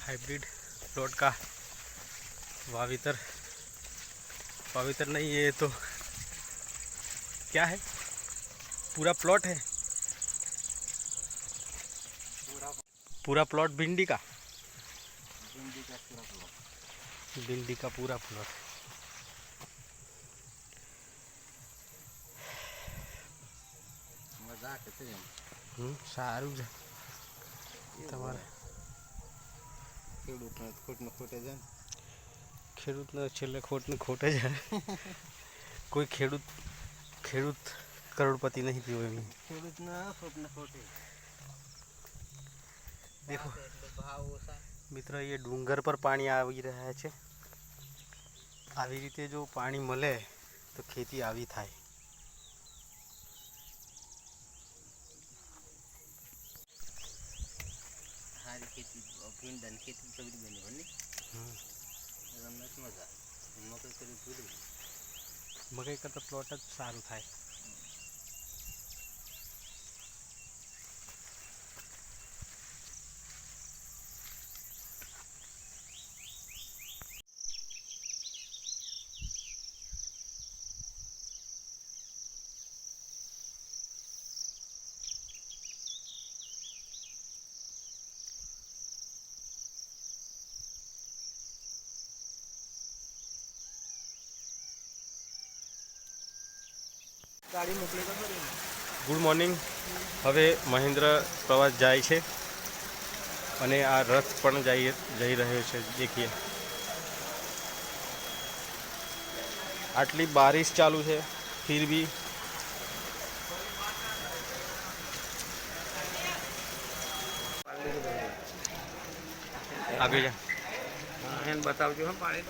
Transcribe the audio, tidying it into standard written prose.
Hybrid plot का वावेतर नहीं, ये तो क्या है, पूरा प्लॉट है, पूरा प्लॉट भिंडी का पूरा प्लॉट। સારું છે તમારે ખેડૂતને છેલ્લે ખોટને ખોટે જાય। કોઈ ખેડૂત કરોડપતિ नहीं થયો એમ। देखो मित्र, ये डूंगर पर पानी આવી રહ્યા છે। આવી રીતે જો પાણી મળે તો ખેતી આવી થાય। સારી ખેતી ભીંડાની ખેતી સગડી બની બની રમત મજા મકઈ કરી ભૂલી મકઈ કરતાં પ્લોટ જ સારું થાય। ગાડી મોકલી તો ખરી। Good morning. હવે મહેન્દ્ર પ્રવાસ જાય છે અને આ રથ પણ જઈ રહ્યો છે। દેખીએ આટલી બારિશ ચાલુ છે फिर भी आगे जा बताओ जो हम पानी